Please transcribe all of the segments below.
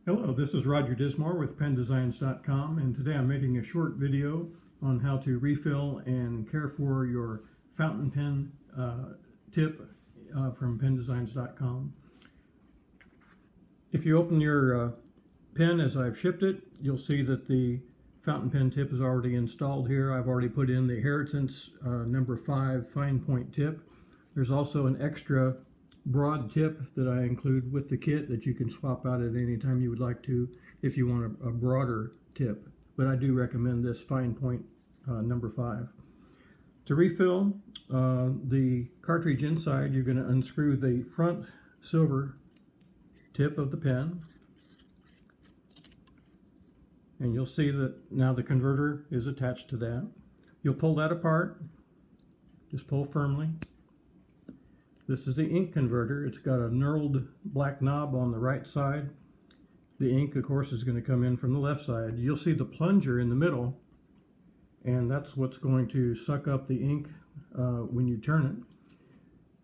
Hello, this is Roger Dismore with PenDesigns.com, and today I'm making a short video on how to refill and care for your fountain pen tip from PenDesigns.com. If you open your pen as I've shipped it, you'll see that the fountain pen tip is already installed here. I've already put in the Heritance number 5 fine point tip. There's also an extra broad tip that I include with the kit that you can swap out at any time you would like to if you want a broader tip, but I do recommend this fine point number 5. To refill the cartridge inside, you're going to unscrew the front silver tip of the pen, and you'll see that now the converter is attached to that. You'll pull that apart, just pull firmly. This is the ink converter. It's got a knurled black knob on the right side. The ink, of course, is going to come in from the left side. You'll see the plunger in the middle, and that's what's going to suck up the ink when you turn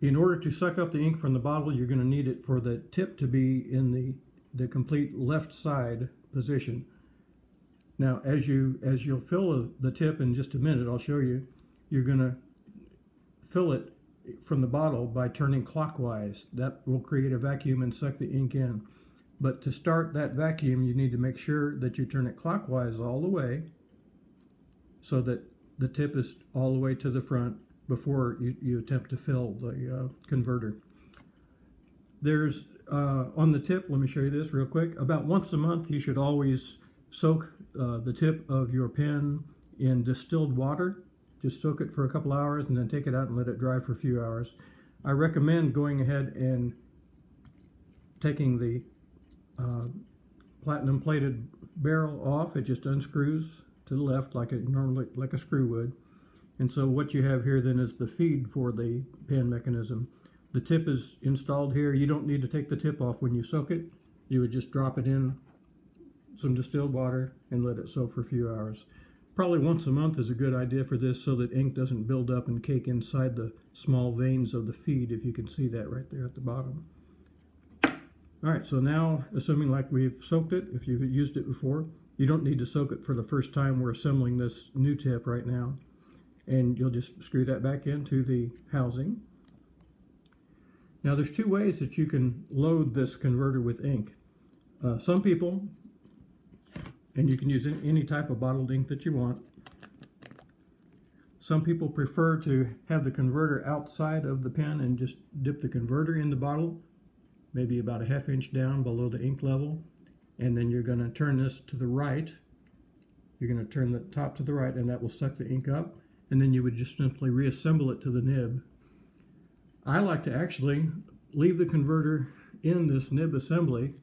it. In order to suck up the ink from the bottle, you're going to need it for the tip to be in the complete left side position. Now, as you'll fill the tip in just a minute, I'll show you, you're going to fill it from the bottle by turning clockwise. That will create a vacuum and suck the ink in. But to start that vacuum, you need to make sure that you turn it clockwise all the way so that the tip is all the way to the front before you attempt to fill the converter. There's on the tip, let me show you this real quick. About once a month, you should always soak the tip of your pen in distilled water. Just soak it for a couple hours and then take it out and let it dry for a few hours. I recommend going ahead and taking the platinum plated barrel off. It just unscrews to the left like a screw would. And so what you have here then is the feed for the pen mechanism. The tip is installed here. You don't need to take the tip off when you soak it. You would just drop it in some distilled water and let it soak for a few hours. Probably once a month is a good idea for this so that ink doesn't build up and cake inside the small veins of the feed, if you can see that right there at the bottom. All right, so now, assuming like we've soaked it, if you've used it before, you don't need to soak it for the first time. We're assembling this new tip right now. And you'll just screw that back into the housing. Now there's two ways that you can load this converter with ink. Some people, and you can use any type of bottled ink that you want. Some people prefer to have the converter outside of the pen and just dip the converter in the bottle, maybe about a ½ inch down below the ink level. And then you're going to turn this to the right. You're going to turn the top to the right, and that will suck the ink up. And then you would just simply reassemble it to the nib. I like to actually leave the converter in this nib assembly.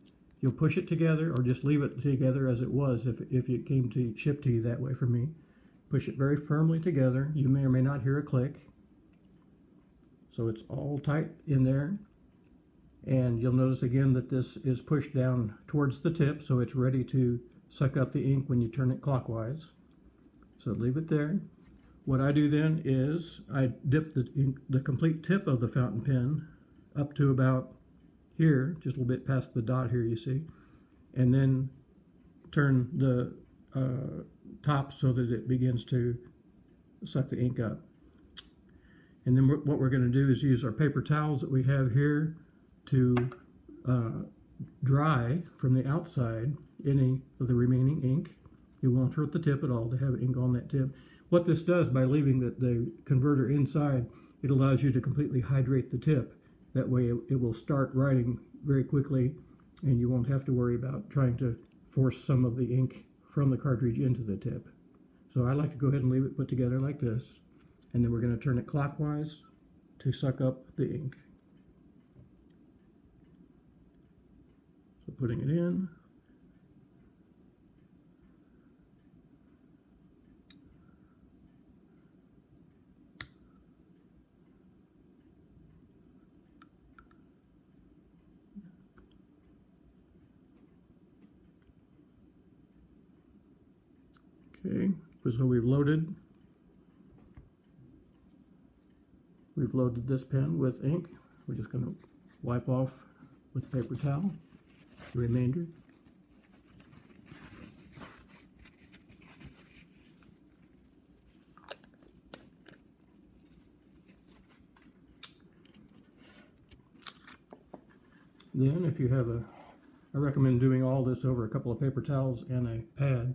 You'll push it together or just leave it together as it was if it came to ship to you that way for me. Push it very firmly together. You may or may not hear a click. So it's all tight in there. And you'll notice again that this is pushed down towards the tip, so it's ready to suck up the ink when you turn it clockwise. So leave it there. What I do then is I dip the complete tip of the fountain pen up to about here, just a little bit past the dot here, you see, and then turn the top so that it begins to suck the ink up. And then what we're going to do is use our paper towels that we have here to dry from the outside any of the remaining ink. It won't hurt the tip at all to have ink on that tip. What this does, by leaving the converter inside, it allows you to completely hydrate the tip. That way it will start writing very quickly, and you won't have to worry about trying to force some of the ink from the cartridge into the tip. So I like to go ahead and leave it put together like this, and then we're going to turn it clockwise to suck up the ink. So putting it in. Okay, so we've loaded this pen with ink. We're just going to wipe off with a paper towel the remainder. Then if you have I recommend doing all this over a couple of paper towels and a pad.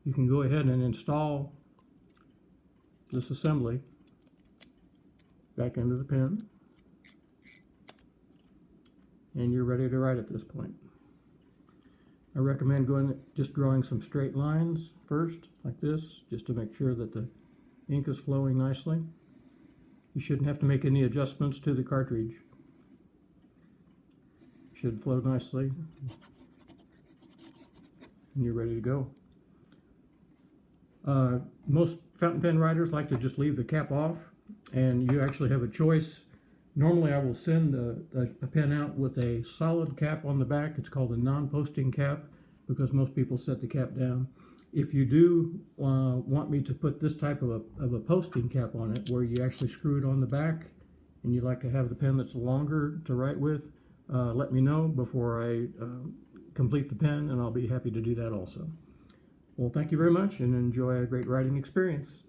You can go ahead and install this assembly back into the pen, and you're ready to write at this point. I recommend just drawing some straight lines first, like this, just to make sure that the ink is flowing nicely. You shouldn't have to make any adjustments to the cartridge. It should flow nicely, and you're ready to go. Most fountain pen writers like to just leave the cap off, and you actually have a choice. Normally I will send a pen out with a solid cap on the back. It's called a non-posting cap because most people set the cap down. If you do want me to put this type of a posting cap on it, where you actually screw it on the back, and you like to have the pen that's longer to write with, let me know before I complete the pen, and I'll be happy to do that also. Well, thank you very much, and enjoy a great writing experience.